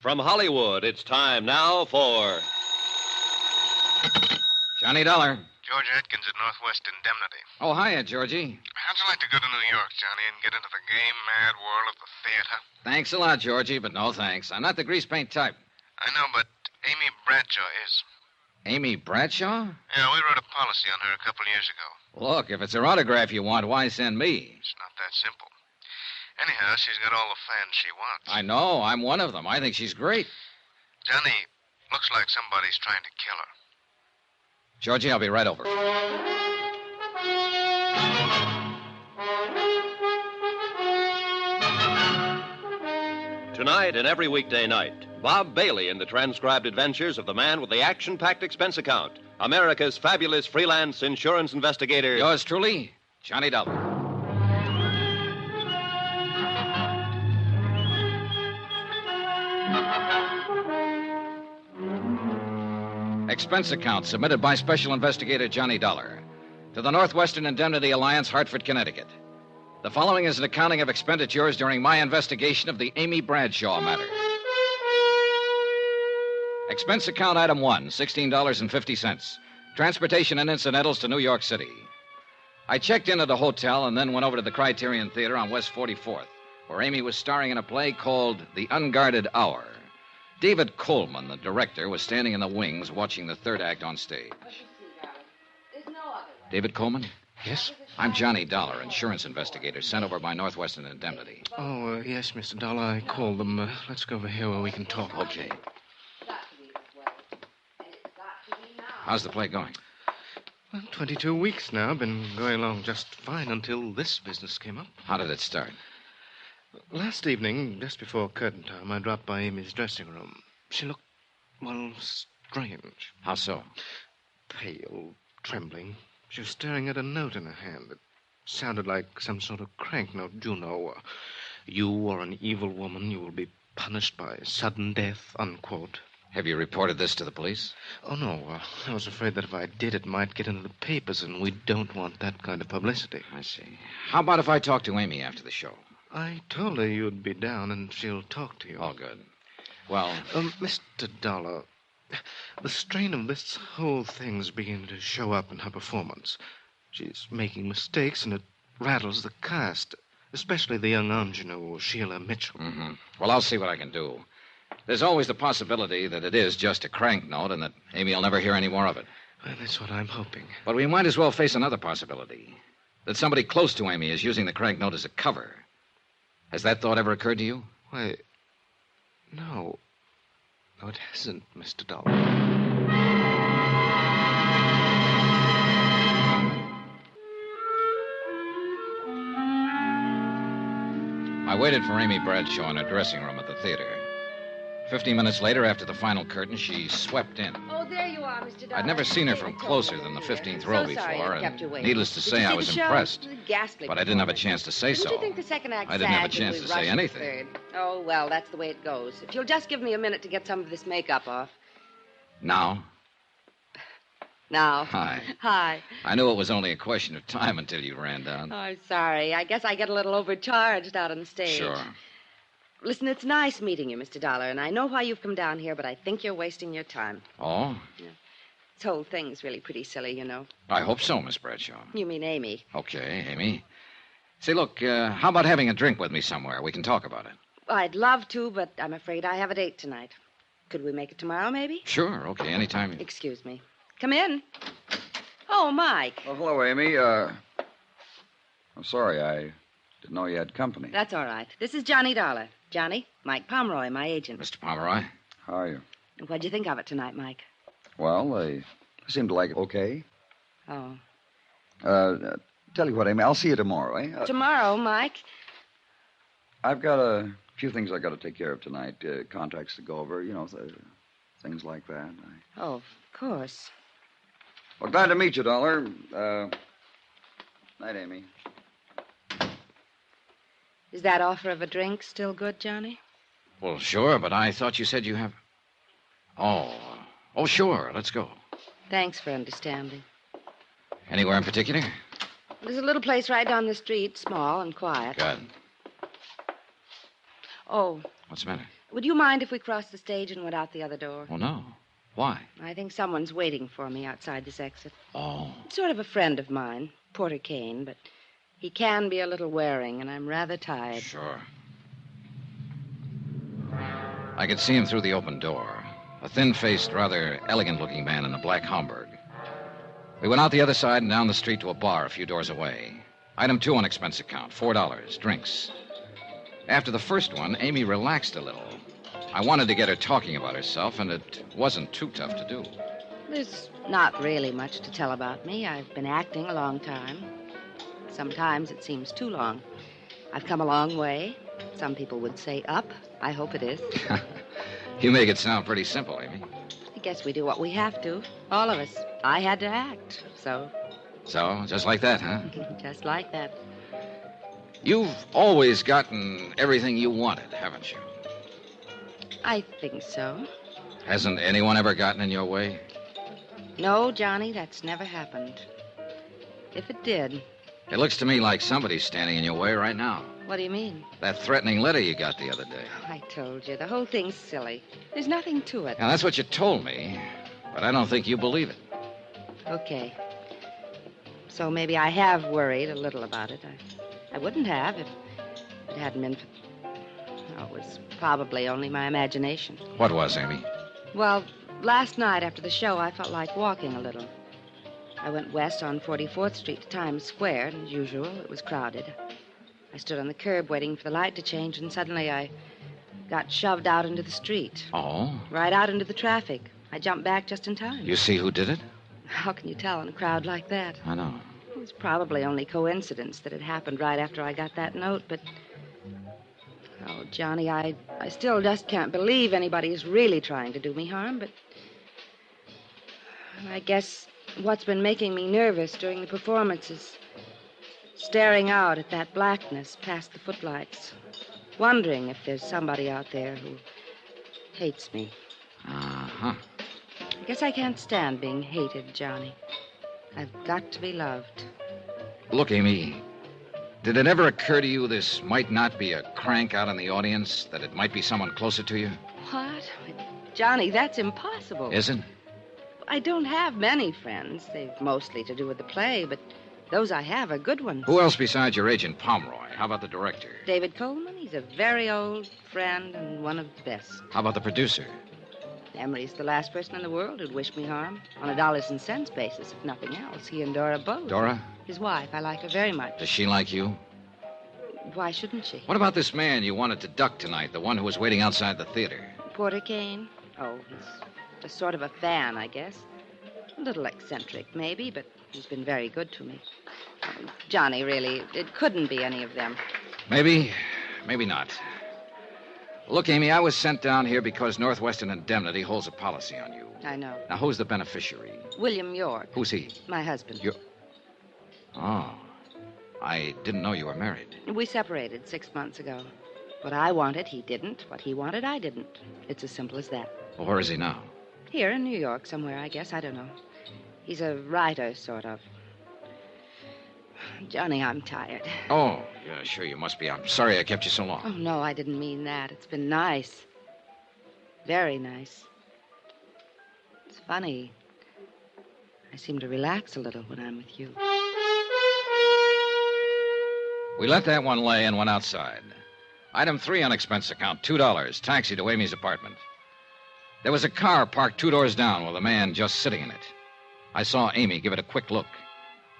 From Hollywood, it's time now for... Johnny Dollar. George Atkins at Northwest Indemnity. Oh, hiya, Georgie. How'd you like to go to New York, Johnny, and get into the gay, mad world of the theater? Thanks a lot, Georgie, but no thanks. I'm not the grease paint type. I know, but Amy Bradshaw is. Amy Bradshaw? Yeah, we wrote a policy on her a couple of years ago. Look, if it's her autograph you want, why send me? It's not that simple. Anyhow, she's got all the fans she wants. I know. I'm one of them. I think she's great. Johnny, looks like somebody's trying to kill her. Georgie, I'll be right over. Tonight and every weekday night, Bob Bailey in the transcribed adventures of the man with the action-packed expense account, America's fabulous freelance insurance investigator. Yours truly, Johnny Dollar. Expense account submitted by Special Investigator Johnny Dollar to the Northwestern Indemnity Alliance, Hartford, Connecticut. The following is an accounting of expenditures during my investigation of the Amy Bradshaw matter. Expense account item 1, $16.50. Transportation and incidentals to New York City. I checked in at a hotel and then went over to the Criterion Theater on West 44th, where Amy was starring in a play called The Unguarded Hour. David Coleman, the director, was standing in the wings watching the third act on stage. David Coleman? Yes? I'm Johnny Dollar, insurance investigator sent over by Northwestern Indemnity. Oh, yes, Mr. Dollar. I called them. Let's go over here where we can talk. Okay. How's the play going? Well, 22 weeks now. Been going along just fine until this business came up. How did it start? Last evening, just before curtain time, I dropped by Amy's dressing room. She looked, well, strange. How so? Pale, trembling. She was staring at a note in her hand. It sounded like some sort of crank note. You know, you are an evil woman. You will be punished by sudden death, unquote. Have you reported this to the police? Oh, no. I was afraid that if I did, it might get into the papers, and we don't want that kind of publicity. I see. How about if I talk to Amy after the show? I told her you'd be down, and she'll talk to you. All good. Well... Mr. Dollar, the strain of this whole thing's beginning to show up in her performance. She's making mistakes, and it rattles the cast, especially the young ingenue, Sheila Mitchell. Mm-hmm. Well, I'll see what I can do. There's always the possibility that it is just a crank note and that Amy will never hear any more of it. Well, that's what I'm hoping. But we might as well face another possibility. That somebody close to Amy is using the crank note as a cover. Has that thought ever occurred to you? Why, no. No, it hasn't, Mr. Dollar. I waited for Amy Bradshaw in her dressing room at the theater. 15 minutes later, after the final curtain, she swept in. Oh, there you are, Mr. Dollar. I'd never seen her from closer than the 15th row before, and needless to say, I was Did you see the impressed. show? Ghastly But I didn't have a chance to say so. Didn't you think the second act I didn't have a sagged chance as we to say rushed anything. the third? Oh, well, that's the way it goes. If you'll just give me a minute to get some of this makeup off. Now? Now. Hi. Hi. I knew it was only a question of time until you ran down. Oh, I'm sorry. I guess I get a little overcharged out on the stage. Sure. Listen, it's nice meeting you, Mr. Dollar, and I know why you've come down here, but I think you're wasting your time. Oh? Yeah. This whole thing's really pretty silly, you know. I hope so, Miss Bradshaw. You mean Amy. Okay, Amy. Say, look, how about having a drink with me somewhere? We can talk about it. Well, I'd love to, but I'm afraid I have a date tonight. Could we make it tomorrow, maybe? Sure, okay, anytime. Excuse me. Come in. Oh, Mike. Oh, hello, Amy. I'm sorry, I didn't know you had company. That's all right. This is Johnny Dollar. Johnny, Mike Pomeroy, my agent. Mr. Pomeroy? How are you? What'd you think of it tonight, Mike? Well, they seem to like it okay. Oh. Tell you what, Amy, I'll see you tomorrow, eh? Tomorrow, Mike? I've got a few things I got to take care of tonight. Contracts to go over, things like that. Oh, of course. Well, glad to meet you, Dollar. Night, Amy. Is that offer of a drink still good, Johnny? Well, sure, but I thought you said you have... Oh, sure, let's go. Thanks for understanding. Anywhere in particular? There's a little place right down the street, small and quiet. Good. Oh, What's the matter? Would you mind if we crossed the stage and went out the other door? Oh, no. Why? I think someone's waiting for me outside this exit. Oh. Sort of a friend of mine, Porter Kane, but he can be a little wearing, and I'm rather tired. Sure. I could see him through the open door. A thin-faced, rather elegant-looking man in a black Homburg. We went out the other side and down the street to a bar a few doors away. Item 2 on expense account, $4, drinks. After the first one, Amy relaxed a little. I wanted to get her talking about herself, and it wasn't too tough to do. There's not really much to tell about me. I've been acting a long time. Sometimes it seems too long. I've come a long way. Some people would say up. I hope it is. You make it sound pretty simple, Amy. I guess we do what we have to. All of us. I had to act, so... So, just like that, huh? Just like that. You've always gotten everything you wanted, haven't you? I think so. Hasn't anyone ever gotten in your way? No, Johnny, that's never happened. If it did... It looks to me like somebody's standing in your way right now. What do you mean? That threatening letter you got the other day. I told you, the whole thing's silly. There's nothing to it. Now, that's what you told me, but I don't think you believe it. Okay. So maybe I have worried a little about it. I wouldn't have if it hadn't been for... Oh, it was probably only my imagination. What was, Amy? Well, last night after the show, I felt like walking a little. I went west on 44th Street to Times Square, and as usual, it was crowded. I stood on the curb waiting for the light to change, and suddenly I got shoved out into the street. Oh? Right out into the traffic. I jumped back just in time. You see who did it? How can you tell in a crowd like that? I know. It was probably only coincidence that it happened right after I got that note, but... Oh, Johnny, I still just can't believe anybody is really trying to do me harm, but... I guess what's been making me nervous during the performance is staring out at that blackness past the footlights, wondering if there's somebody out there who hates me. Uh-huh. I guess I can't stand being hated, Johnny. I've got to be loved. Look, Amy, did it ever occur to you this might not be a crank out in the audience, that it might be someone closer to you? What? Johnny, that's impossible. Isn't? I don't have many friends. They've mostly to do with the play, but those I have are good ones. Who else besides your agent, Pomeroy? How about the director? David Coleman, he's a very old friend and one of the best. How about the producer? Emery's the last person in the world who'd wish me harm. On a dollars and cents basis, if nothing else. He and Dora both. Dora? His wife. I like her very much. Does she like you? Why shouldn't she? What about this man you wanted to duck tonight, the one who was waiting outside the theater? Porter Kane? Oh, he's just sort of a fan, I guess. A little eccentric, maybe, but he's been very good to me. Johnny, really, it couldn't be any of them. Maybe, maybe not. Look, Amy, I was sent down here because Northwestern Indemnity holds a policy on you. I know. Now, who's the beneficiary? William York. Who's he? My husband. Oh. I didn't know you were married. We separated 6 months ago. What I wanted, he didn't. What he wanted, I didn't. It's as simple as that. Well, where is he now? Here in New York somewhere, I guess. I don't know. He's a writer, sort of. Johnny, I'm tired. Oh, yeah, sure you must be. I'm sorry I kept you so long. Oh, no, I didn't mean that. It's been nice. Very nice. It's funny. I seem to relax a little when I'm with you. We let that one lay and went outside. Item 3 on expense account, $2. Taxi to Amy's apartment. There was a car parked 2 doors down with a man just sitting in it. I saw Amy give it a quick look.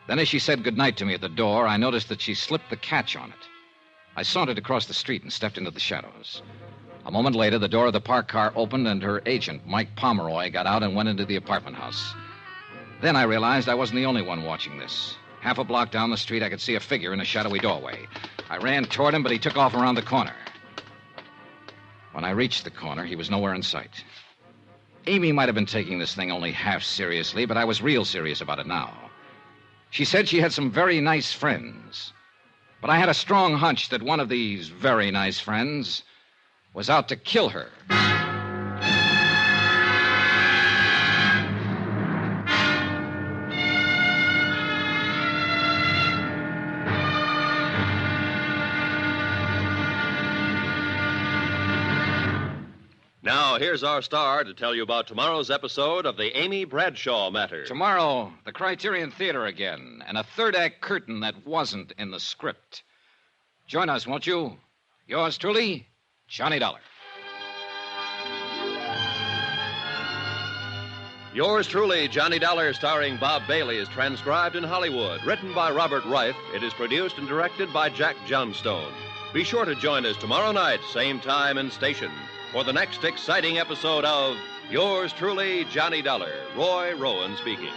Then as she said goodnight to me at the door, I noticed that she slipped the catch on it. I sauntered across the street and stepped into the shadows. A moment later, the door of the parked car opened and her agent, Mike Pomeroy, got out and went into the apartment house. Then I realized I wasn't the only one watching this. Half a block down the street, I could see a figure in a shadowy doorway. I ran toward him, but he took off around the corner. When I reached the corner, he was nowhere in sight. Amy might have been taking this thing only half seriously, but I was real serious about it now. She said she had some very nice friends. But I had a strong hunch that one of these very nice friends was out to kill her. Now, here's our star to tell you about tomorrow's episode of the Amy Bradshaw matter. Tomorrow, the Criterion Theater again, and a third-act curtain that wasn't in the script. Join us, won't you? Yours truly, Johnny Dollar. Yours truly, Johnny Dollar, starring Bob Bailey, is transcribed in Hollywood. Written by Robert Ryf, it is produced and directed by Jack Johnstone. Be sure to join us tomorrow night, same time and station, for the next exciting episode of Yours truly, Johnny Dollar. Roy Rowan speaking.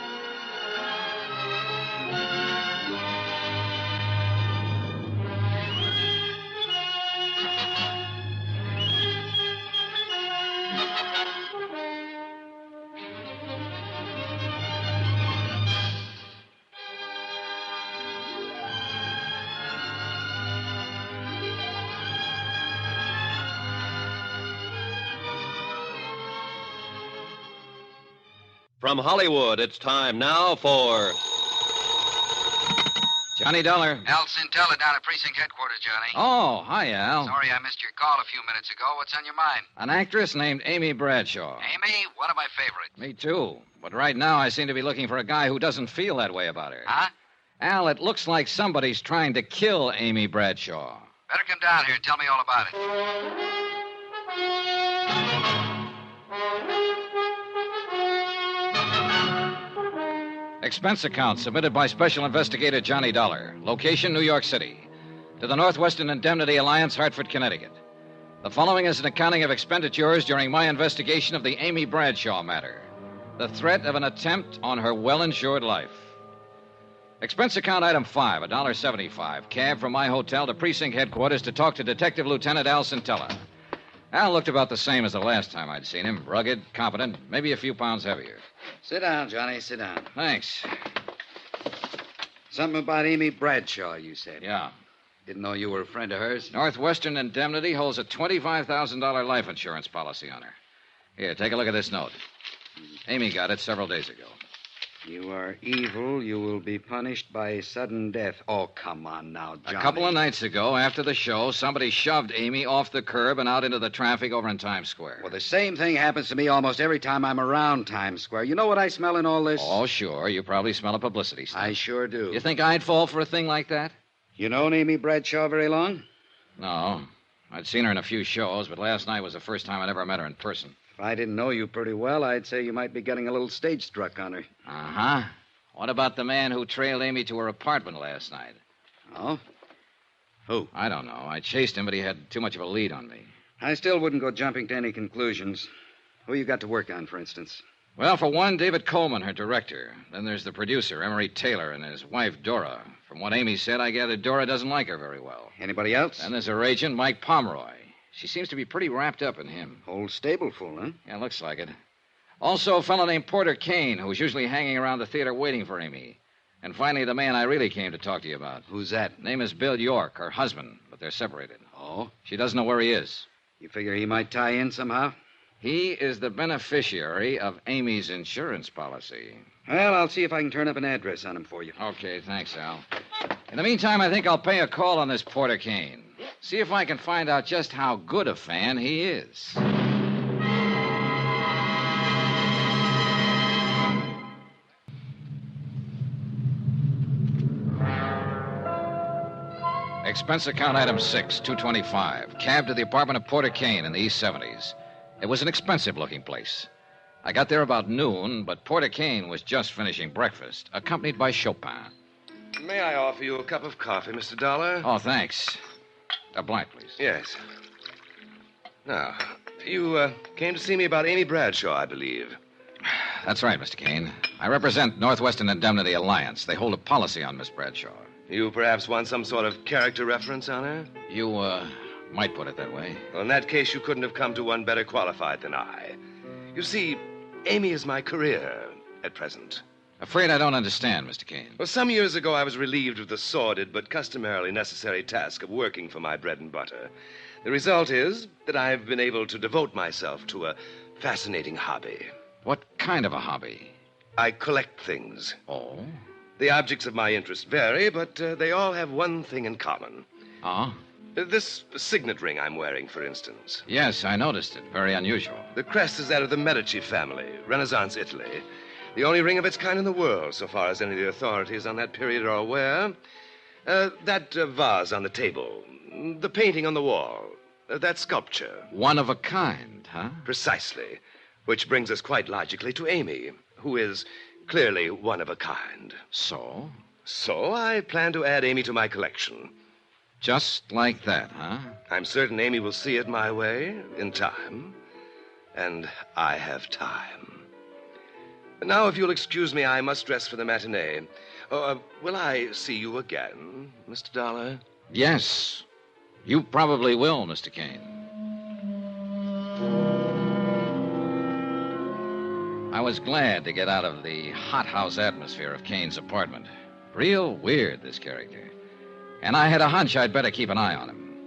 From Hollywood, it's time now for Johnny Dollar. Al Cintella down at precinct headquarters, Johnny. Oh, hi, Al. Sorry I missed your call a few minutes ago. What's on your mind? An actress named Amy Bradshaw. Amy? One of my favorites. Me too. But right now, I seem to be looking for a guy who doesn't feel that way about her. Huh? Al, it looks like somebody's trying to kill Amy Bradshaw. Better come down here and tell me all about it. Expense account submitted by Special Investigator Johnny Dollar. Location, New York City. To the Northwestern Indemnity Alliance, Hartford, Connecticut. The following is an accounting of expenditures during my investigation of the Amy Bradshaw matter. The threat of an attempt on her well-insured life. Expense account item 5, $1.75. Cab from my hotel to precinct headquarters to talk to Detective Lieutenant Al Cintella. Al looked about the same as the last time I'd seen him. Rugged, competent, maybe a few pounds heavier. Sit down, Johnny. Sit down. Thanks. Something about Amy Bradshaw, you said. Yeah. Didn't know you were a friend of hers. Northwestern Indemnity holds a $25,000 life insurance policy on her. Here, take a look at this note. Amy got it several days ago. You are evil. You will be punished by sudden death. Oh, come on now, Johnny. A couple of nights ago, after the show, somebody shoved Amy off the curb and out into the traffic over in Times Square. Well, the same thing happens to me almost every time I'm around Times Square. You know what I smell in all this? Oh, sure. You probably smell a publicity stunt. I sure do. You think I'd fall for a thing like that? You known Amy Bradshaw very long? No. I'd seen her in a few shows, but last night was the first time I'd ever met her in person. If I didn't know you pretty well, I'd say you might be getting a little stage struck on her. Uh-huh. What about the man who trailed Amy to her apartment last night? Oh? Who? I don't know. I chased him, but he had too much of a lead on me. I still wouldn't go jumping to any conclusions. Who you got to work on, for instance? Well, for one, David Coleman, her director. Then there's the producer, Emery Taylor, and his wife, Dora. From what Amy said, I gather Dora doesn't like her very well. Anybody else? And there's her agent, Mike Pomeroy. She seems to be pretty wrapped up in him. Whole stable full, huh? Yeah, looks like it. Also, a fellow named Porter Kane, who's usually hanging around the theater waiting for Amy. And finally, the man I really came to talk to you about. Who's that? Name is Bill York, her husband, but they're separated. Oh? She doesn't know where he is. You figure he might tie in somehow? He is the beneficiary of Amy's insurance policy. Well, I'll see if I can turn up an address on him for you. Okay, thanks, Al. In the meantime, I think I'll pay a call on this Porter Kane. See if I can find out just how good a fan he is. Expense account item 6, $225. Cab to the apartment of Porter Kane in the East 70s. It was an expensive-looking place. I got there about noon, but Porter Kane was just finishing breakfast, accompanied by Chopin. May I offer you a cup of coffee, Mr. Dollar? Oh, thanks. A blank, please. Yes. Now, you came to see me about Amy Bradshaw, I believe. That's right, Mr. Kane. I represent Northwestern Indemnity Alliance. They hold a policy on Miss Bradshaw. You perhaps want some sort of character reference on her? You, might put it that way. Well, in that case, you couldn't have come to one better qualified than I. You see, Amy is my career at present. Afraid I don't understand, Mr. Kane. Well, some years ago, I was relieved of the sordid but customarily necessary task of working for my bread and butter. The result is that I've been able to devote myself to a fascinating hobby. What kind of a hobby? I collect things. Oh? The objects of my interest vary, but they all have one thing in common. Oh? This signet ring I'm wearing, for instance. Yes, I noticed it. Very unusual. The crest is that of the Medici family, Renaissance Italy. The only ring of its kind in the world, so far as any of the authorities on that period are aware. That vase on the table, the painting on the wall, that sculpture. One of a kind, huh? Precisely. Which brings us quite logically to Amy, who is clearly one of a kind. So? So I plan to add Amy to my collection. Just like that, huh? I'm certain Amy will see it my way in time. And I have time. Now, if you'll excuse me, I must dress for the matinee. Will I see you again, Mr. Dollar? Yes. You probably will, Mr. Kane. I was glad to get out of the hothouse atmosphere of Kane's apartment. Real weird, this character. And I had a hunch I'd better keep an eye on him.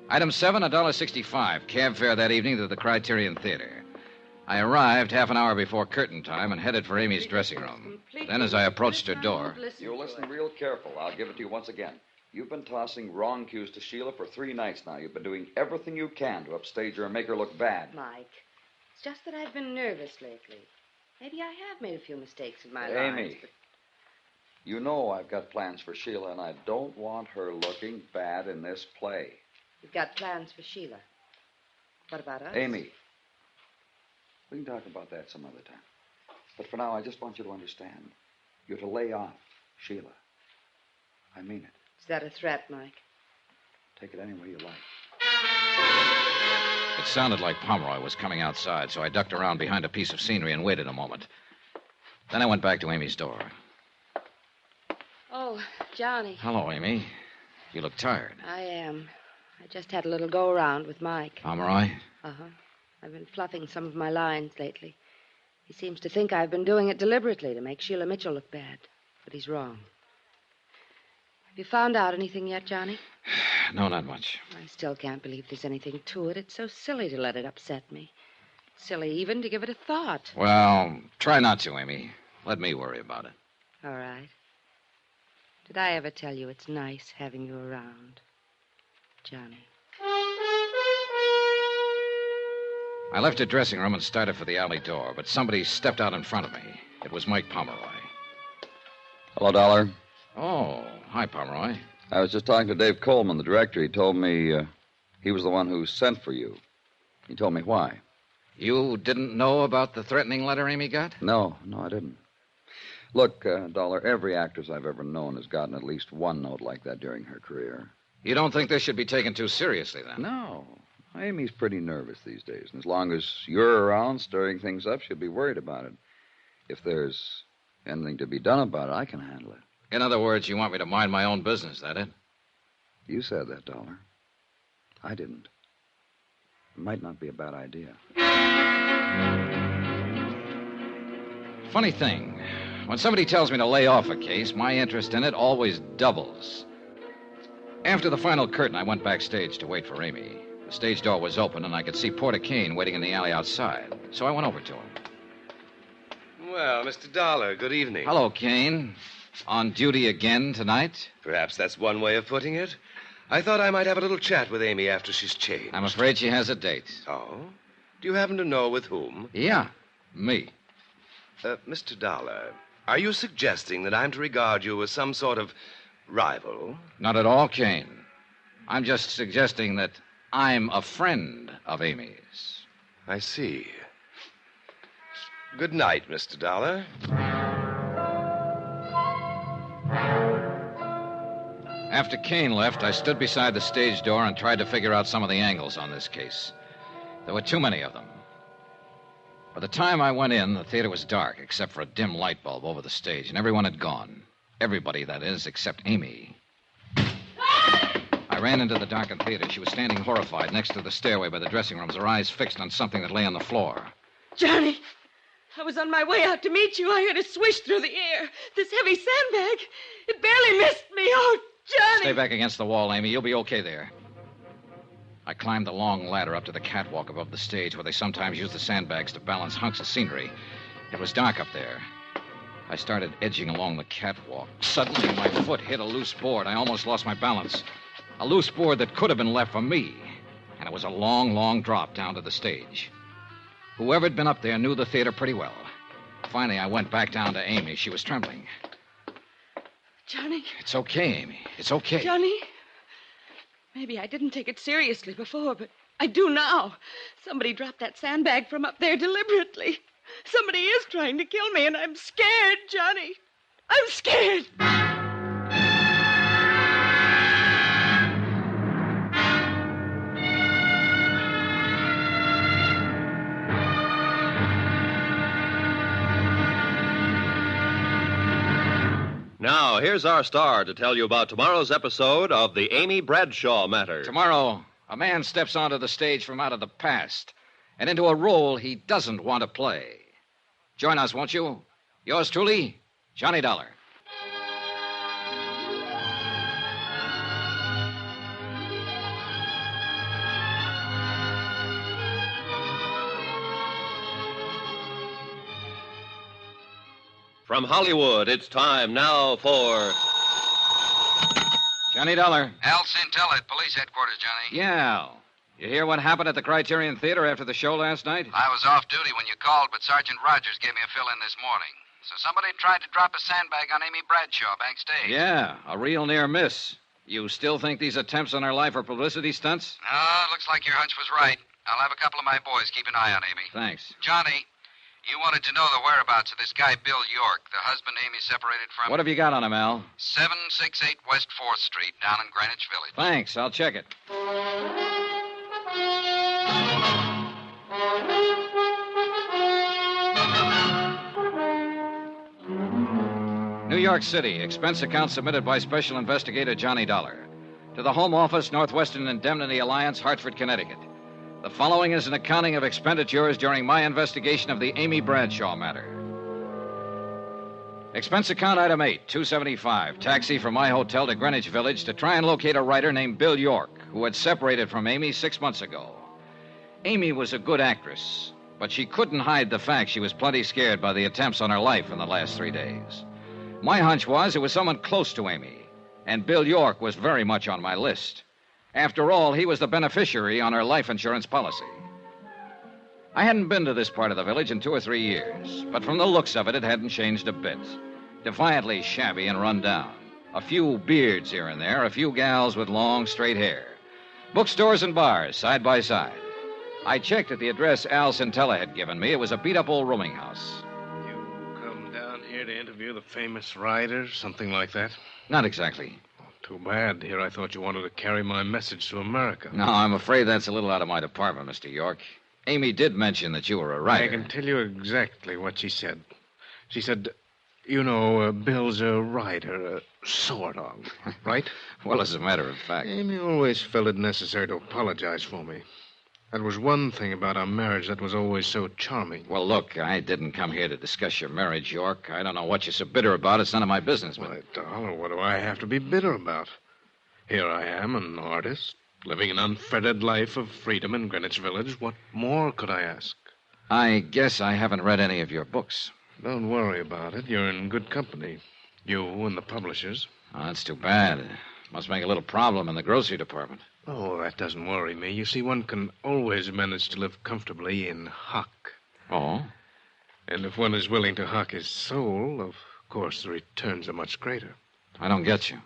Item 7, $1.65. Cab fare that evening to the Criterion Theater. I arrived half an hour before curtain time and headed for Amy's dressing room. Then, as I approached her door... You listen real careful. I'll give it to you once again. You've been tossing wrong cues to Sheila for 3 nights now. You've been doing everything you can to upstage her and make her look bad. Mike, it's just that I've been nervous lately. Maybe I have made a few mistakes in my life. Amy, you know I've got plans for Sheila, and I don't want her looking bad in this play. You've got plans for Sheila. What about us? Amy, we can talk about that some other time. But for now, I just want you to understand. You're to lay off Sheila. I mean it. Is that a threat, Mike? Take it any way you like. It sounded like Pomeroy was coming outside, so I ducked around behind a piece of scenery and waited a moment. Then I went back to Amy's door. Oh, Johnny. Hello, Amy. You look tired. I am. I just had a little go-around with Mike. Pomeroy? Uh-huh. I've been fluffing some of my lines lately. He seems to think I've been doing it deliberately to make Sheila Mitchell look bad. But he's wrong. Have you found out anything yet, Johnny? No, not much. I still can't believe there's anything to it. It's so silly to let it upset me. Silly even to give it a thought. Well, try not to, Amy. Let me worry about it. All right. Did I ever tell you it's nice having you around, Johnny? I left her dressing room and started for the alley door, but somebody stepped out in front of me. It was Mike Pomeroy. Hello, Dollar. Oh, hi, Pomeroy. I was just talking to Dave Coleman, the director. He told me he was the one who sent for you. He told me why. You didn't know about the threatening letter Amy got? No, I didn't. Look, Dollar, every actress I've ever known has gotten at least one note like that during her career. You don't think this should be taken too seriously, then? No. Amy's pretty nervous these days, and as long as you're around stirring things up, she'll be worried about it. If there's anything to be done about it, I can handle it. In other words, you want me to mind my own business, that it? You said that, Dollar. I didn't. It might not be a bad idea. Funny thing. When somebody tells me to lay off a case, my interest in it always doubles. After the final curtain, I went backstage to wait for Amy. The stage door was open, and I could see Porter Kane waiting in the alley outside. So I went over to him. Well, Mr. Dollar, good evening. Hello, Kane. On duty again tonight? Perhaps that's one way of putting it. I thought I might have a little chat with Amy after she's changed. I'm afraid she has a date. Oh? Do you happen to know with whom? Yeah, me. Mr. Dollar, are you suggesting that I'm to regard you as some sort of rival? Not at all, Kane. I'm just suggesting that I'm a friend of Amy's. I see. Good night, Mr. Dollar. After Kane left, I stood beside the stage door and tried to figure out some of the angles on this case. There were too many of them. By the time I went in, the theater was dark, except for a dim light bulb over the stage, and everyone had gone. Everybody, that is, except Amy. I ran into the darkened theater. She was standing horrified next to the stairway by the dressing rooms, her eyes fixed on something that lay on the floor. Johnny, I was on my way out to meet you. I heard it swish through the air. This heavy sandbag. It barely missed me. Oh, Johnny. Stay back against the wall, Amy. You'll be okay there. I climbed the long ladder up to the catwalk above the stage, where they sometimes use the sandbags to balance hunks of scenery. It was dark up there. I started edging along the catwalk. Suddenly, my foot hit a loose board. I almost lost my balance. A loose board that could have been left for me. And it was a long, long drop down to the stage. Whoever had been up there knew the theater pretty well. Finally, I went back down to Amy. She was trembling. Johnny? It's okay, Amy. It's okay. Johnny? Maybe I didn't take it seriously before, but I do now. Somebody dropped that sandbag from up there deliberately. Somebody is trying to kill me, and I'm scared, Johnny. I'm scared. Now, here's our star to tell you about tomorrow's episode of the Amy Bradshaw matter. Tomorrow, a man steps onto the stage from out of the past and into a role he doesn't want to play. Join us, won't you? Yours truly, Johnny Dollar. From Hollywood, it's time now for... Johnny Dollar. Al Santella at police headquarters, Johnny. Yeah. You hear what happened at the Criterion Theater after the show last night? I was off duty when you called, but Sergeant Rogers gave me a fill-in this morning. So somebody tried to drop a sandbag on Amy Bradshaw backstage. Yeah, a real near miss. You still think these attempts on her life are publicity stunts? Looks like your hunch was right. I'll have a couple of my boys keep an eye on Amy. Thanks. Johnny, you wanted to know the whereabouts of this guy, Bill York, the husband Amy separated from. What have you got on him, Al? 768 West 4th Street, down in Greenwich Village. Thanks, I'll check it. New York City, expense account submitted by Special Investigator Johnny Dollar. To the Home Office, Northwestern Indemnity Alliance, Hartford, Connecticut. The following is an accounting of expenditures during my investigation of the Amy Bradshaw matter. Expense account item 8, $275. Taxi from my hotel to Greenwich Village to try and locate a writer named Bill York, who had separated from Amy 6 months ago. Amy was a good actress, but she couldn't hide the fact she was plenty scared by the attempts on her life in the last 3 days. My hunch was it was someone close to Amy, and Bill York was very much on my list. After all, he was the beneficiary on her life insurance policy. I hadn't been to this part of the village in 2 or 3 years, but from the looks of it, it hadn't changed a bit. Defiantly shabby and run down. A few beards here and there, a few gals with long, straight hair. Bookstores and bars, side by side. I checked at the address Al Santella had given me. It was a beat-up old rooming house. You come down here to interview the famous writer, something like that? Not exactly. Too bad. Here I thought you wanted to carry my message to America. No, I'm afraid that's a little out of my department, Mr. York. Amy did mention that you were a writer. I can tell you exactly what she said. She said, you know, Bill's a writer, sort of, right? Well, as a matter of fact. Amy always felt it necessary to apologize for me. That was one thing about our marriage that was always so charming. Well, look, I didn't come here to discuss your marriage, York. I don't know what you're so bitter about. It's none of my business. Why, Dollar, what do I have to be bitter about? Here I am, an artist, living an unfettered life of freedom in Greenwich Village. What more could I ask? I guess I haven't read any of your books. Don't worry about it. You're in good company. You and the publishers. Oh, that's too bad. Must make a little problem in the grocery department. Oh, that doesn't worry me. You see, one can always manage to live comfortably in hock. Oh? And if one is willing to hock his soul, of course the returns are much greater. I don't get you.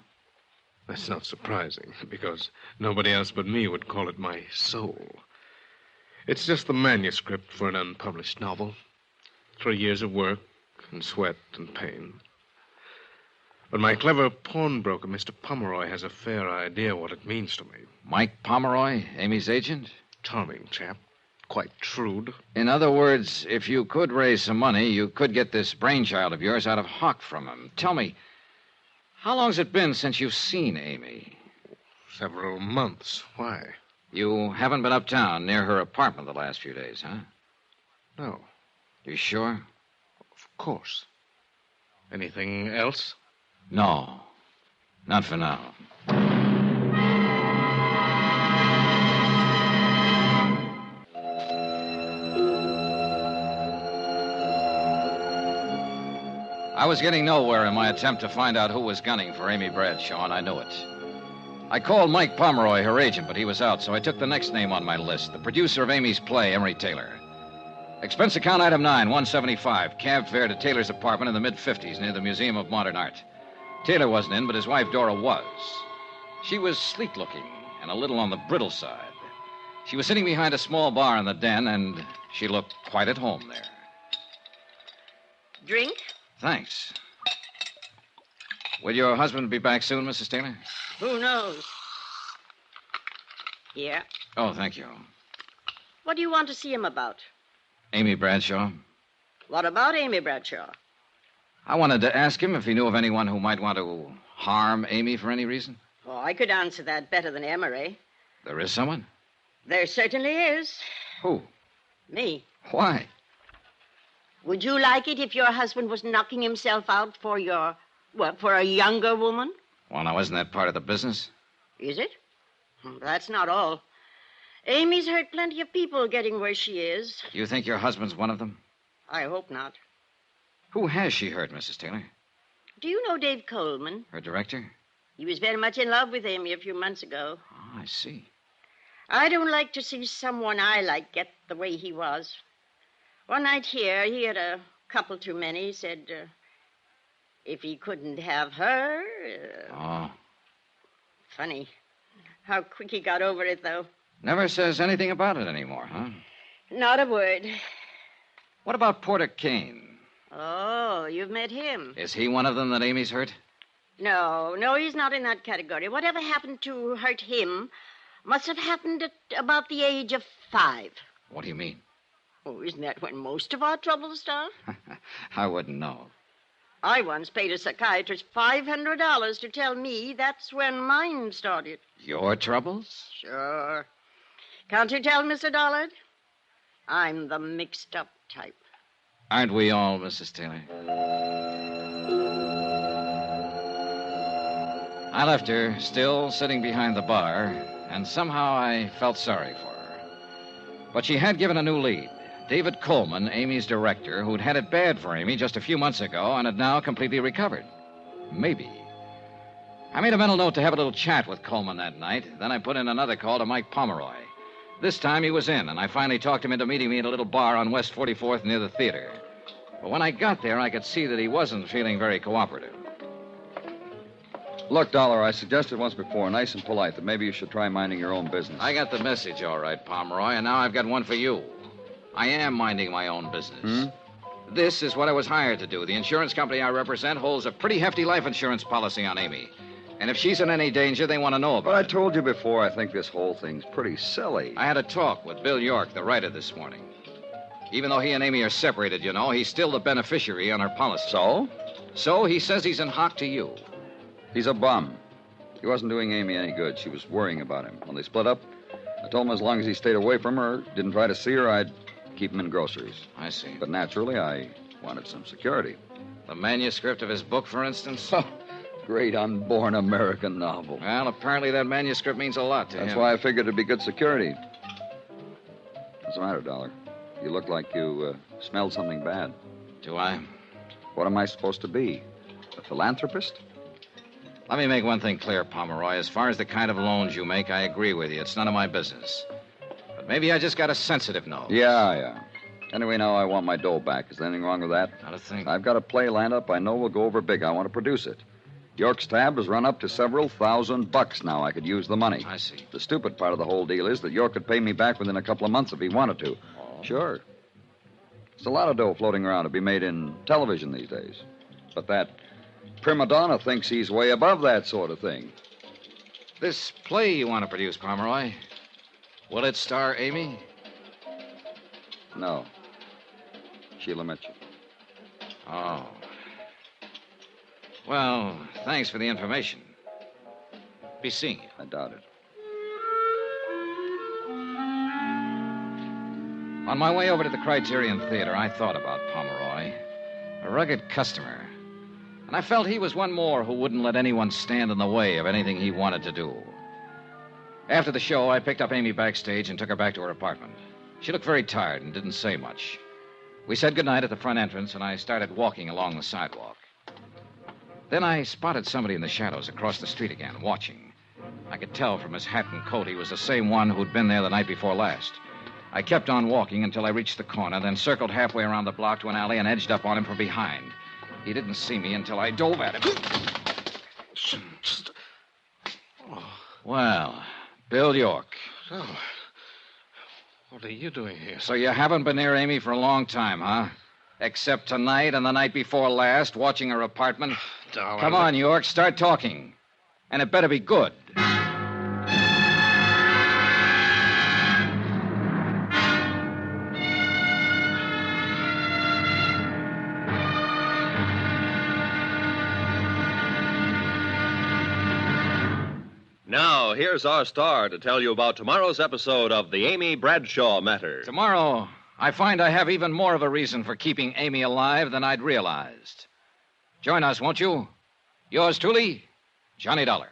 That's not surprising, because nobody else but me would call it my soul. It's just the manuscript for an unpublished novel. 3 years of work and sweat and pain. But my clever pawnbroker, Mr. Pomeroy, has a fair idea what it means to me. Mike Pomeroy, Amy's agent? Charming chap. Quite shrewd. In other words, if you could raise some money, you could get this brainchild of yours out of hock from him. Tell me, how long's it been since you've seen Amy? Several months. Why? You haven't been uptown near her apartment the last few days, huh? No. You sure? Of course. Anything else? No. Not for now. I was getting nowhere in my attempt to find out who was gunning for Amy Bradshaw, and I knew it. I called Mike Pomeroy, her agent, but he was out, so I took the next name on my list, the producer of Amy's play, Emery Taylor. Expense account item 9, $175. Cab fare to Taylor's apartment in the mid-50s near the Museum of Modern Art. Taylor wasn't in, but his wife Dora was. She was sleek-looking and a little on the brittle side. She was sitting behind a small bar in the den, and she looked quite at home there. Drink? Thanks. Will your husband be back soon, Mrs. Taylor? Who knows? Here. Oh, thank you. What do you want to see him about? Amy Bradshaw. What about Amy Bradshaw? I wanted to ask him if he knew of anyone who might want to harm Amy for any reason. Oh, I could answer that better than Emery. There is someone? There certainly is. Who? Me. Why? Would you like it if your husband was knocking himself out for for a younger woman? Well, now, isn't that part of the business? Is it? That's not all. Amy's hurt plenty of people getting where she is. You think your husband's one of them? I hope not. Who has she hurt, Mrs. Taylor? Do you know Dave Coleman? Her director? He was very much in love with Amy a few months ago. Oh, I see. I don't like to see someone I like get the way he was. One night here, he had a couple too many. He said, if he couldn't have her... Oh. Funny. How quick he got over it, though. Never says anything about it anymore, huh? Not a word. What about Porter Kane? Oh, you've met him. Is he one of them that Amy's hurt? No, he's not in that category. Whatever happened to hurt him must have happened at about the age of 5. What do you mean? Oh, isn't that when most of our troubles start? I wouldn't know. I once paid a psychiatrist $500 to tell me that's when mine started. Your troubles? Sure. Can't you tell, Mr. Dollard? I'm the mixed-up type. Aren't we all, Mrs. Taylor? I left her, still sitting behind the bar, and somehow I felt sorry for her. But she had given a new lead. David Coleman, Amy's director, who'd had it bad for Amy just a few months ago and had now completely recovered. Maybe. I made a mental note to have a little chat with Coleman that night. Then I put in another call to Mike Pomeroy. This time he was in, and I finally talked him into meeting me at a little bar on West 44th near the theater. But when I got there, I could see that he wasn't feeling very cooperative. Look, Dollar, I suggested once before, nice and polite, that maybe you should try minding your own business. I got the message, all right, Pomeroy, and now I've got one for you. I am minding my own business. This is what I was hired to do. The insurance company I represent holds a pretty hefty life insurance policy on Amy. And if she's in any danger, they want to know about it. But I told you before, I think this whole thing's pretty silly. I had a talk with Bill York, the writer, this morning. Even though he and Amy are separated, you know, he's still the beneficiary on her policy. So? So he says he's in hock to you. He's a bum. He wasn't doing Amy any good. She was worrying about him. When they split up, I told him as long as he stayed away from her, didn't try to see her, I'd keep him in groceries. I see. But naturally, I wanted some security. The manuscript of his book, for instance? Great unborn American novel. Well, apparently that manuscript means a lot to him. That's why I figured it'd be good security. What's the matter, Dollar? You look like you smelled something bad. Do I? What am I supposed to be? A philanthropist? Let me make one thing clear, Pomeroy. As far as the kind of loans you make, I agree with you. It's none of my business. But maybe I just got a sensitive nose. Yeah. Anyway, now I want my dough back. Is there anything wrong with that? Not a thing. I've got a play lined up I know will go over big. I want to produce it. York's tab has run up to several $1,000 now. I could use the money. I see. The stupid part of the whole deal is that York could pay me back within a couple of months if he wanted to. Oh. Sure. There's a lot of dough floating around to be made in television these days. But that prima donna thinks he's way above that sort of thing. This play you want to produce, Pomeroy, will it star Amy? No. Sheila Mitchell. Oh. Well, thanks for the information. Be seeing you. I doubt it. On my way over to the Criterion Theater, I thought about Pomeroy. A rugged customer. And I felt he was one more who wouldn't let anyone stand in the way of anything he wanted to do. After the show, I picked up Amy backstage and took her back to her apartment. She looked very tired and didn't say much. We said goodnight at the front entrance, and I started walking along the sidewalk. Then I spotted somebody in the shadows across the street again, watching. I could tell from his hat and coat he was the same one who'd been there the night before last. I kept on walking until I reached the corner, then circled halfway around the block to an alley and edged up on him from behind. He didn't see me until I dove at him. Well, Bill York. So, what are you doing here? So you haven't been near Amy for a long time, huh? Except tonight and the night before last, watching her apartment. Darling. Come on, York, start talking. And it better be good. Now, here's our star to tell you about tomorrow's episode of the Amy Bradshaw matter. Tomorrow, I find I have even more of a reason for keeping Amy alive than I'd realized. Join us, won't you? Yours truly, Johnny Dollar.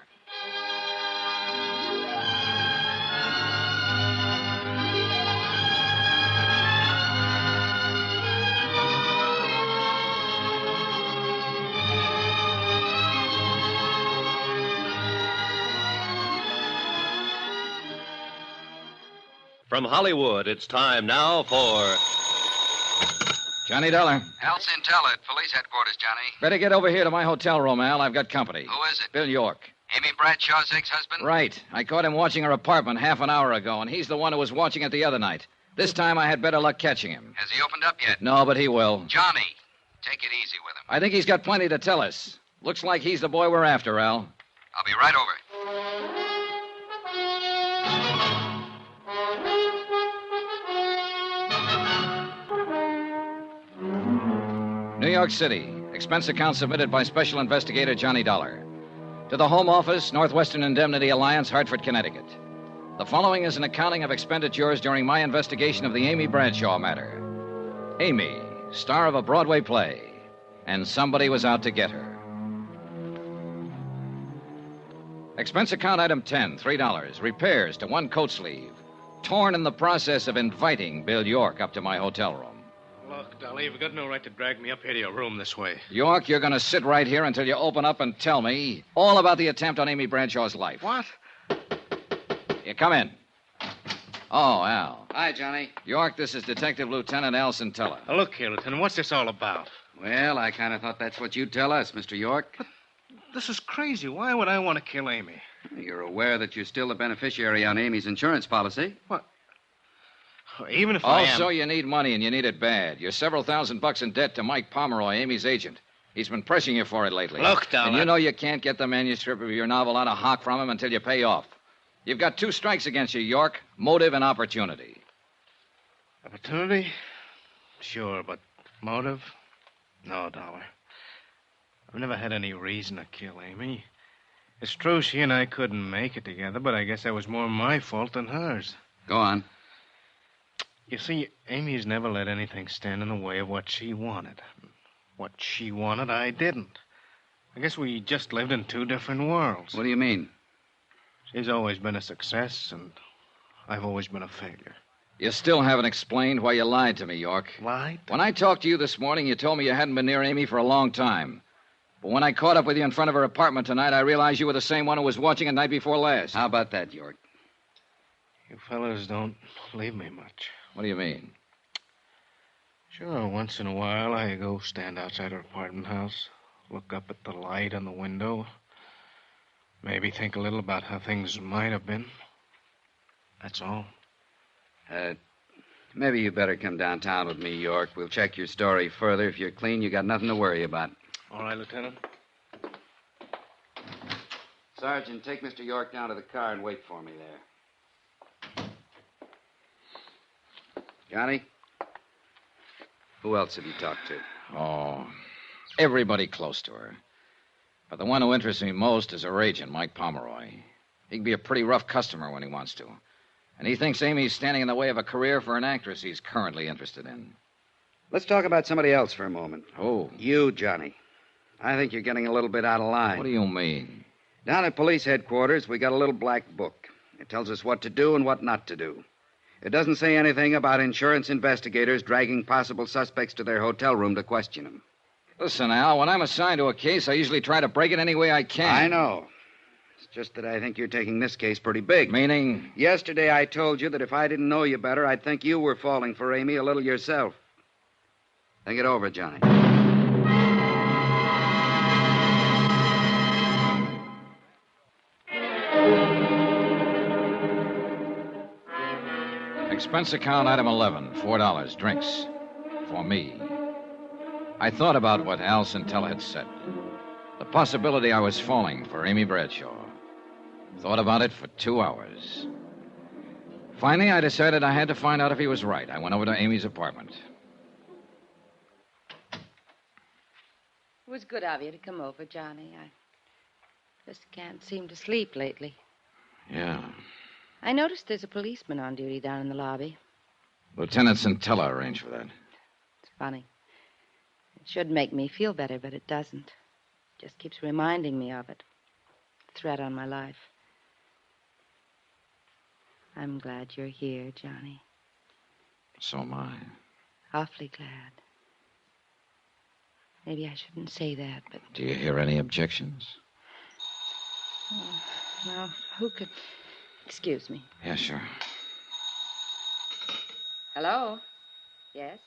From Hollywood, it's time now for Johnny Dollar. Al Sintella at police headquarters, Johnny. Better get over here to my hotel room, Al. I've got company. Who is it? Bill York. Amy Bradshaw's ex-husband? Right. I caught him watching her apartment half an hour ago, and he's the one who was watching it the other night. This time I had better luck catching him. Has he opened up yet? No, but he will. Johnny, take it easy with him. I think he's got plenty to tell us. Looks like he's the boy we're after, Al. I'll be right over. New York City. Expense account submitted by Special Investigator Johnny Dollar. To the Home Office, Northwestern Indemnity Alliance, Hartford, Connecticut. The following is an accounting of expenditures during my investigation of the Amy Bradshaw matter. Amy, star of a Broadway play, and somebody was out to get her. Expense account item 10, $3. Repairs to one coat sleeve. Torn in the process of inviting Bill York up to my hotel room. Look, Dolly, you've got no right to drag me up here to your room this way. York, you're going to sit right here until you open up and tell me all about the attempt on Amy Bradshaw's life. What? You come in. Oh, Al. Hi, Johnny. York, this is Detective Lieutenant Al Sintella. Now, look here, Lieutenant, what's this all about? Well, I kind of thought that's what you'd tell us, Mr. York. But this is crazy. Why would I want to kill Amy? You're aware that you're still the beneficiary on Amy's insurance policy. What? Even if I am... Also, you need money, and you need it bad. You're several $1,000s in debt to Mike Pomeroy, Amy's agent. He's been pressing you for it lately. Look, Dollar. And you know you can't get the manuscript of your novel out of hock from him until you pay off. You've got 2 strikes against you, York. Motive and opportunity. Opportunity? Sure, but motive? No, Dollar. I've never had any reason to kill Amy. It's true she and I couldn't make it together, but I guess that was more my fault than hers. Go on. You see, Amy's never let anything stand in the way of what she wanted. What she wanted, I didn't. I guess we just lived in 2 different worlds. What do you mean? She's always been a success, and I've always been a failure. You still haven't explained why you lied to me, York. Lied? When I talked to you this morning, you told me you hadn't been near Amy for a long time. But when I caught up with you in front of her apartment tonight, I realized you were the same one who was watching it night before last. How about that, York? You fellas don't believe me much. What do you mean? Sure, once in a while I go stand outside her apartment house, look up at the light on the window, maybe think a little about how things might have been. That's all. Maybe you better come downtown with me, York. We'll check your story further. If you're clean, you got nothing to worry about. All right, Lieutenant. Sergeant, take Mr. York down to the car and wait for me there. Johnny? Who else have you talked to? Oh, everybody close to her. But the one who interests me most is her agent, Mike Pomeroy. He can be a pretty rough customer when he wants to. And he thinks Amy's standing in the way of a career for an actress he's currently interested in. Let's talk about somebody else for a moment. Oh. You, Johnny. I think you're getting a little bit out of line. What do you mean? Down at police headquarters, we got a little black book. It tells us what to do and what not to do. It doesn't say anything about insurance investigators dragging possible suspects to their hotel room to question them. Listen, Al, when I'm assigned to a case, I usually try to break it any way I can. I know. It's just that I think you're taking this case pretty big. Meaning? Yesterday I told you that if I didn't know you better, I'd think you were falling for Amy a little yourself. Think it over, Johnny. Expense account item 11, $4, drinks. For me. I thought about what Al Centella had said. The possibility I was falling for Amy Bradshaw. Thought about it for 2 hours. Finally, I decided I had to find out if he was right. I went over to Amy's apartment. It was good of you to come over, Johnny. I just can't seem to sleep lately. Yeah. I noticed there's a policeman on duty down in the lobby. Lieutenant Centella arranged for that. It's funny. It should make me feel better, but it doesn't. It just keeps reminding me of it. A threat on my life. I'm glad you're here, Johnny. So am I. Awfully glad. Maybe I shouldn't say that, but... Do you hear any objections? Oh, well, who could... Excuse me. Yeah, sure. Hello? Yes?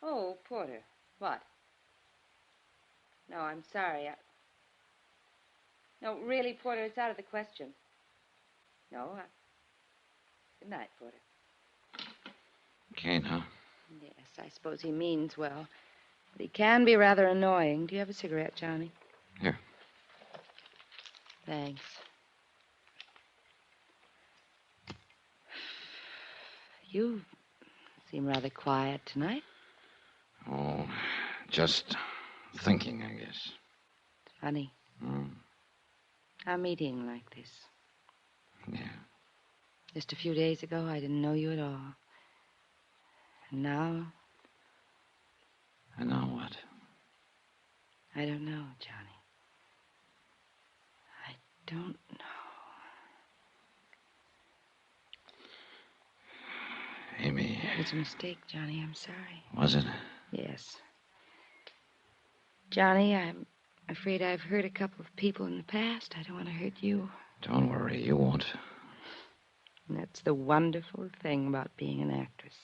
Oh, Porter. What? No, I'm sorry. No, really, Porter, it's out of the question. No, Good night, Porter. Kane, huh? Yes, I suppose he means well. But he can be rather annoying. Do you have a cigarette, Johnny? Here. Thanks. You seem rather quiet tonight. Oh, just thinking, I guess. It's funny. A meeting like this. Yeah. Just a few days ago, I didn't know you at all. And now... And now what? I don't know, Johnny. I don't know. Amy. It was a mistake, Johnny. I'm sorry. Was it? Yes. Johnny, I'm afraid I've hurt a couple of people in the past. I don't want to hurt you. Don't worry, you won't. And that's the wonderful thing about being an actress.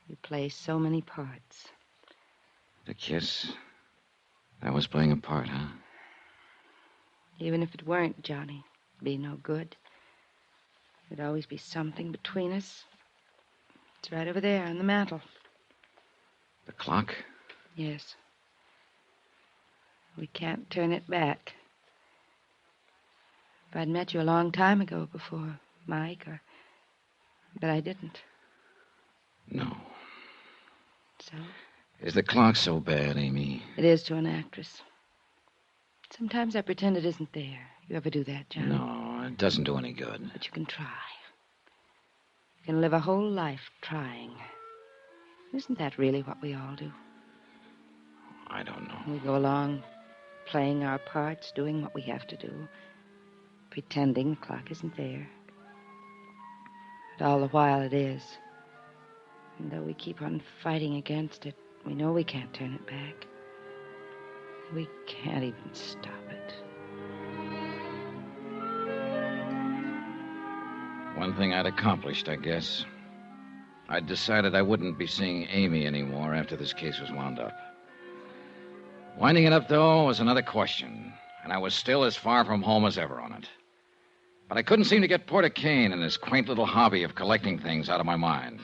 You play so many parts. The kiss. That was playing a part, huh? Even if it weren't, Johnny, it'd be no good. There'd always be something between us. It's right over there on the mantel. The clock? Yes. We can't turn it back. If I'd met you a long time ago before Mike, but I didn't. No. So? Is the clock so bad, Amy? It is to an actress. Sometimes I pretend it isn't there. You ever do that, Johnny? No, it doesn't do any good. But you can try. You can live a whole life trying. Isn't that really what we all do? I don't know. We go along playing our parts, doing what we have to do, pretending the clock isn't there. But all the while it is. And though we keep on fighting against it, we know we can't turn it back. We can't even stop it. One thing I'd accomplished, I guess. I'd decided I wouldn't be seeing Amy anymore after this case was wound up. Winding it up, though, was another question, and I was still as far from home as ever on it. But I couldn't seem to get Porter Kane and his quaint little hobby of collecting things out of my mind.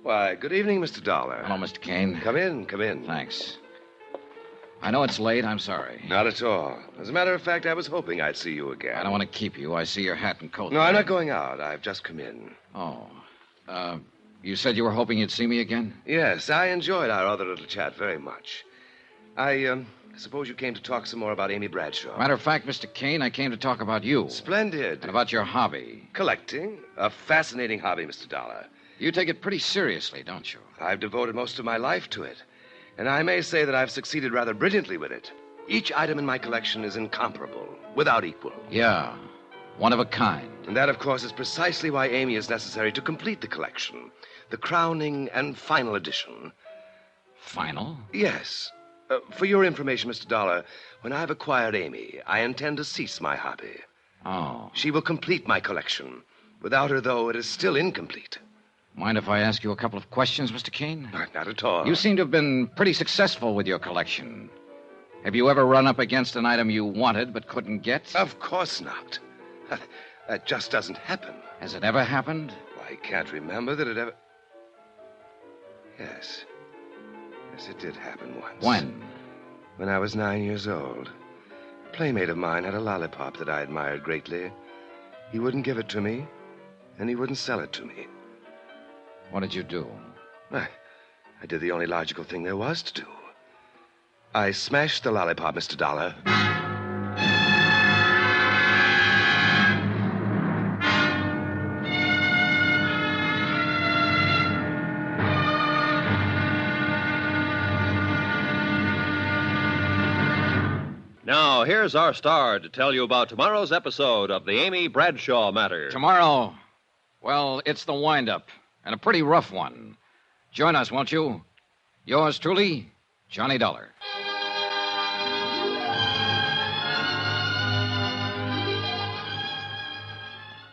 Why, good evening, Mr. Dollar. Hello, Mr. Kane. Come in, come in. Thanks. I know it's late. I'm sorry. Not at all. As a matter of fact, I was hoping I'd see you again. I don't want to keep you. I see your hat and coat. No, there. I'm not going out. I've just come in. Oh. You said you were hoping you'd see me again? Yes, I enjoyed our other little chat very much. I suppose you came to talk some more about Amy Bradshaw. Matter of fact, Mr. Kane, I came to talk about you. Splendid. And about your hobby. Collecting. A fascinating hobby, Mr. Dollar. You take it pretty seriously, don't you? I've devoted most of my life to it. And I may say that I've succeeded rather brilliantly with it. Each item in my collection is incomparable, without equal. Yeah, one of a kind. And that, of course, is precisely why Amy is necessary to complete the collection. The crowning and final edition. Final? Yes. For your information, Mr. Dollar, when I've acquired Amy, I intend to cease my hobby. Oh. She will complete my collection. Without her, though, it is still incomplete. Mind if I ask you a couple of questions, Mr. Kane? Not at all. You seem to have been pretty successful with your collection. Have you ever run up against an item you wanted but couldn't get? Of course not. That just doesn't happen. Has it ever happened? I can't remember that it ever... Yes. Yes, it did happen once. When? When I was 9 years old. A playmate of mine had a lollipop that I admired greatly. He wouldn't give it to me, and he wouldn't sell it to me. What did you do? I did the only logical thing there was to do. I smashed the lollipop, Mr. Dollar. Now, here's our star to tell you about tomorrow's episode of the Amy Bradshaw matter. Tomorrow? Well, it's the wind-up, and a pretty rough one. Join us, won't you? Yours truly, Johnny Dollar.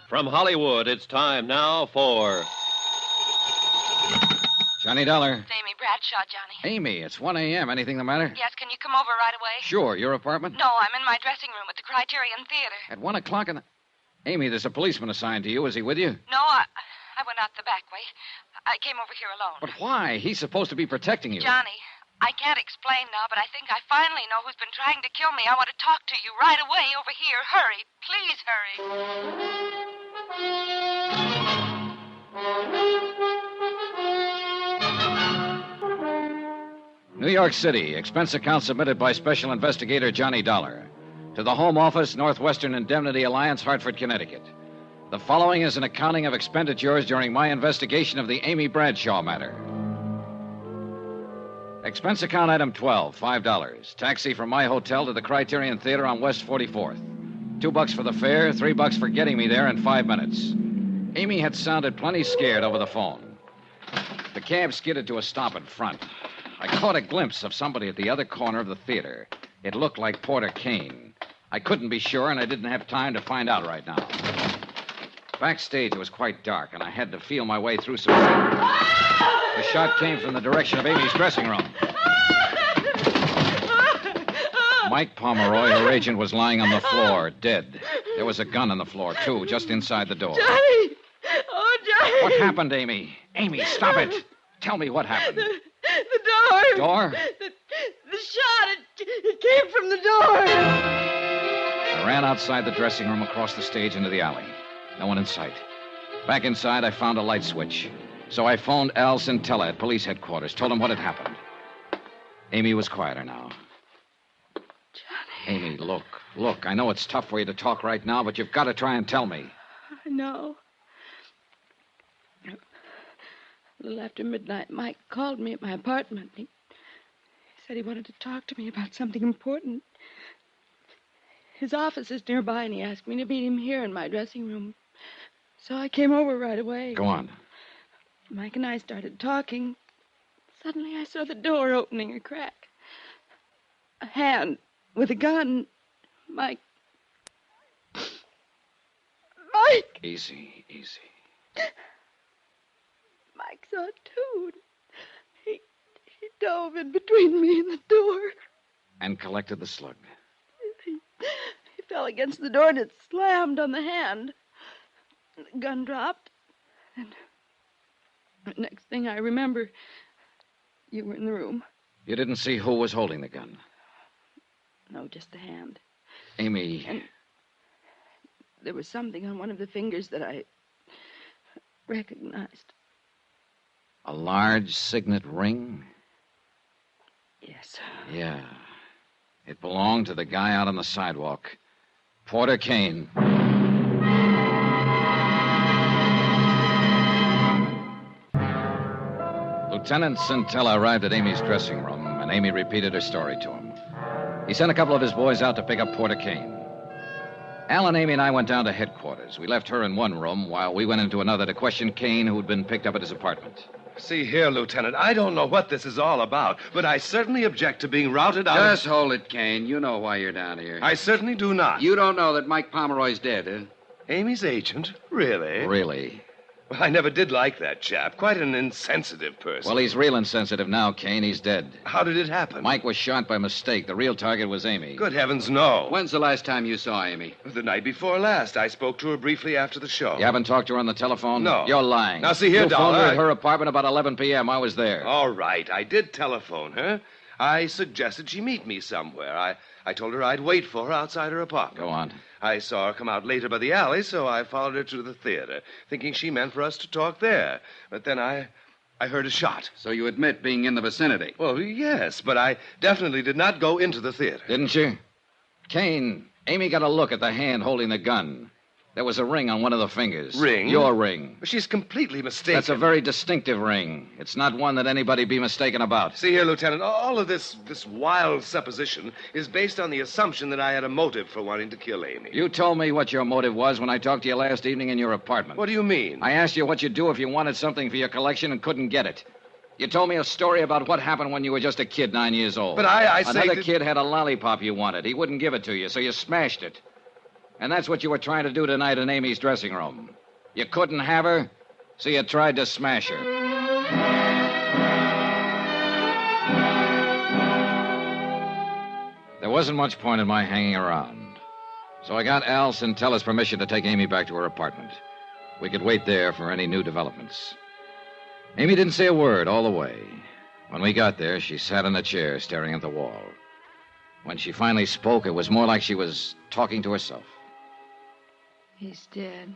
From Hollywood, it's time now for... Johnny Dollar. It's Amy Bradshaw, Johnny. Amy, it's 1 a.m. Anything the matter? Yes, can you come over right away? Sure. Your apartment? No, I'm in my dressing room at the Criterion Theater. At 1 o'clock in the... Amy, there's a policeman assigned to you. Is he with you? No, I went out the back way. I came over here alone. But why? He's supposed to be protecting you. Johnny, I can't explain now, but I think I finally know who's been trying to kill me. I want to talk to you right away over here. Hurry. Please hurry. New York City, expense account submitted by Special Investigator Johnny Dollar. To the Home Office, Northwestern Indemnity Alliance, Hartford, Connecticut. The following is an accounting of expenditures during my investigation of the Amy Bradshaw matter. Expense account item 12, $5. Taxi from my hotel to the Criterion Theater on West 44th. $2 for the fare, $3 for getting me there in 5 minutes. Amy had sounded plenty scared over the phone. The cab skidded to a stop in front. I caught a glimpse of somebody at the other corner of the theater. It looked like Porter Kane. I couldn't be sure, and I didn't have time to find out right now. Backstage, it was quite dark, and I had to feel my way through some... The shot came from the direction of Amy's dressing room. Mike Pomeroy, her agent, was lying on the floor, dead. There was a gun on the floor, too, just inside the door. Johnny! Oh, Johnny! What happened, Amy? Amy, stop it! Tell me what happened. The door. Door? The shot, it came from the door. I ran outside the dressing room, across the stage, into the alley. No one in sight. Back inside, I found a light switch. So I phoned Al Centella at police headquarters, told him what had happened. Amy was quieter now. Johnny. Amy, look. I know it's tough for you to talk right now, but you've got to try and tell me. I know. A little after midnight, Mike called me at my apartment. He said he wanted to talk to me about something important. His office is nearby, and he asked me to meet him here in my dressing room. So I came over right away. Go on. Mike and I started talking. Suddenly I saw the door opening a crack. A hand with a gun. Mike. Easy. Mike saw it, too. He dove in between me and the door. And collected the slug. He fell against the door and it slammed on the hand. The gun dropped. And the next thing I remember, you were in the room. You didn't see who was holding the gun? No, just the hand. Amy. And there was something on one of the fingers that I recognized. A large signet ring? Yes. Yeah. It belonged to the guy out on the sidewalk. Porter Kane. Lieutenant Centella arrived at Amy's dressing room, and Amy repeated her story to him. He sent a couple of his boys out to pick up Porter Kane. Al and Amy and I went down to headquarters. We left her in one room while we went into another to question Kane, who had been picked up at his apartment. See here, Lieutenant, I don't know what this is all about, but I certainly object to being routed out Just hold it, Kane. You know why you're down here. I certainly do not. You don't know that Mike Pomeroy's dead, huh? Amy's agent? Really? Really? Well, I never did like that chap. Quite an insensitive person. Well, he's real insensitive now, Kane. He's dead. How did it happen? Mike was shot by mistake. The real target was Amy. Good heavens, no. When's the last time you saw Amy? The night before last. I spoke to her briefly after the show. You haven't talked to her on the telephone? No. You're lying. Now, see here, you phoned Dollar. her at her apartment about 11 p.m. I was there. All right. I did telephone her. I suggested she meet me somewhere. I told her I'd wait for her outside her apartment. Go on. I saw her come out later by the alley, so I followed her to the theater, thinking she meant for us to talk there. But then I heard a shot. So you admit being in the vicinity? Well, yes, but I definitely did not go into the theater. Didn't you? Kane, Amy got a look at the hand holding the gun. There was a ring on one of the fingers. Ring? Your ring. She's completely mistaken. That's a very distinctive ring. It's not one that anybody be mistaken about. See here, Lieutenant, all of this wild supposition is based on the assumption that I had a motive for wanting to kill Amy. You told me what your motive was when I talked to you last evening in your apartment. What do you mean? I asked you what you'd do if you wanted something for your collection and couldn't get it. You told me a story about what happened when you were just a kid, 9 years old. But I say Another that... kid had a lollipop you wanted. He wouldn't give it to you, so you smashed it. And that's what you were trying to do tonight in Amy's dressing room. You couldn't have her, so you tried to smash her. There wasn't much point in my hanging around. So I got Al Centella's permission to take Amy back to her apartment. We could wait there for any new developments. Amy didn't say a word all the way. When we got there, she sat in a chair staring at the wall. When she finally spoke, it was more like she was talking to herself. He's dead.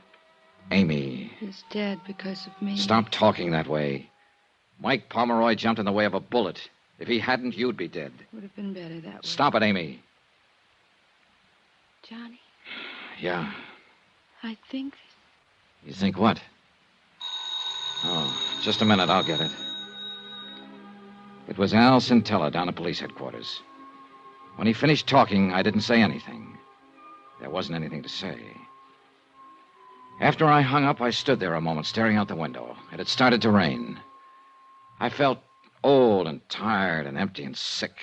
Amy. He's dead because of me. Stop talking that way. Mike Pomeroy jumped in the way of a bullet. If he hadn't, you'd be dead. Would have been better that way. Stop it, Amy. Johnny, Yeah. I think... You think what? Oh, just a minute. I'll get it. It was Al Centella down at police headquarters. When he finished talking, I didn't say anything. There wasn't anything to say. After I hung up, I stood there a moment, staring out the window. It had started to rain. I felt old and tired and empty and sick.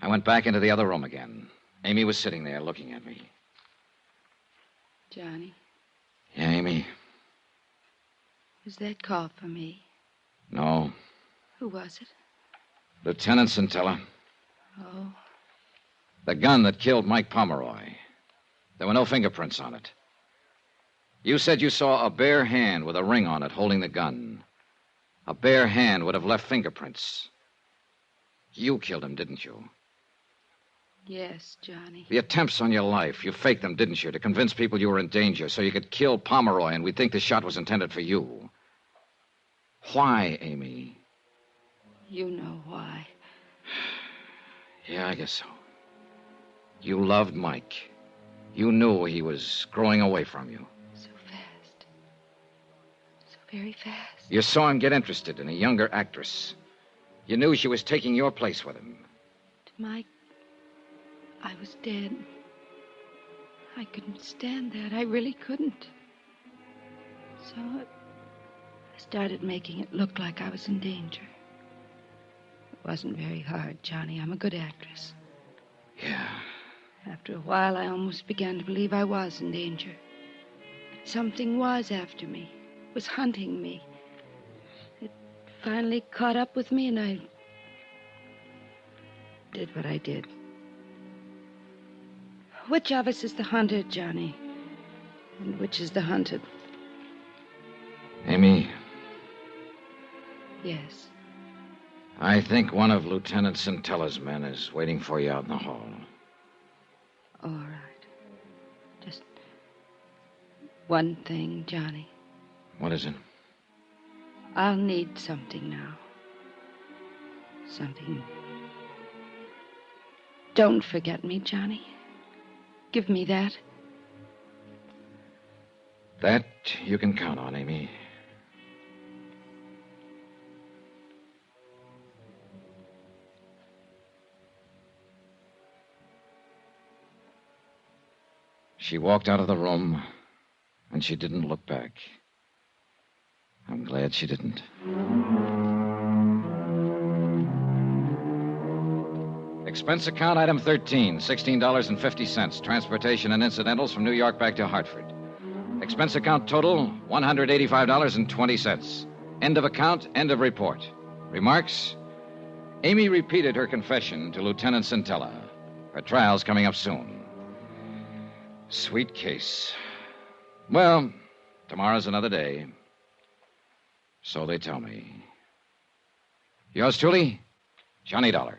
I went back into the other room again. Amy was sitting there looking at me. Johnny, Yeah, Amy? was that call for me? No. Who was it? Lieutenant Centella. Oh, The gun that killed Mike Pomeroy. There were no fingerprints on it. You said you saw a bare hand with a ring on it holding the gun. A bare hand would have left fingerprints. You killed him, didn't you? yes, Johnny. The attempts on your life, you faked them, didn't you, to convince people you were in danger so you could kill Pomeroy and we'd think the shot was intended for you. Why, Amy? You know why. Yeah, I guess so. You loved Mike. You knew he was growing away from you. So fast. So very fast. You saw him get interested in a younger actress. You knew she was taking your place with him. To Mike, I was dead. I couldn't stand that. I really couldn't. So I started making it look like I was in danger. It wasn't very hard, Johnny. I'm a good actress. Yeah. After a while, I almost began to believe I was in danger. Something was after me, was hunting me. It finally caught up with me, and I did what I did. Which of us is the hunter, Johnny? And which is the hunted? Amy, Yes. I think one of Lieutenant Centella's men is waiting for you out in the hall. All right. Just one thing, Johnny. What is it? I'll need something now. Something. Don't forget me, Johnny. Give me that. That you can count on, Amy. She walked out of the room, and she didn't look back. I'm glad she didn't. Expense account item 13, $16.50. Transportation and incidentals from New York back to Hartford. Expense account total, $185.20. End of account, end of report. Remarks? Amy repeated her confession to Lieutenant Centella. Her trial's coming up soon. Sweet case. Well, tomorrow's another day. So they tell me. Yours truly, Johnny Dollar.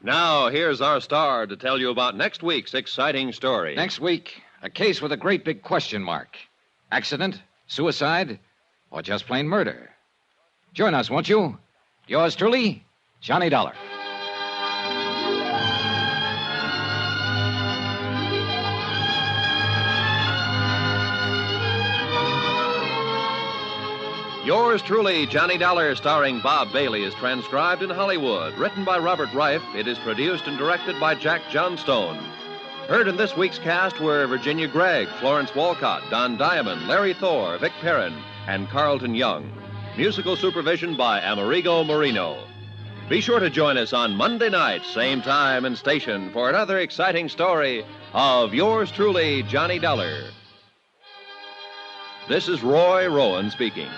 Now, here's our star to tell you about next week's exciting story. Next week, a case with a great big question mark. Accident, suicide, or just plain murder? Join us, won't you? Yours truly, Johnny Dollar. Yours truly, Johnny Dollar, starring Bob Bailey, is transcribed in Hollywood. Written by Robert Ryf, it is produced and directed by Jack Johnstone. Heard in this week's cast were Virginia Gregg, Florence Walcott, Don Diamond, Larry Thor, Vic Perrin, and Carleton Young. Musical supervision by Amerigo Marino. Be sure to join us on Monday night, same time and station, for another exciting story of Yours truly, Johnny Dollar. This is Roy Rowan speaking.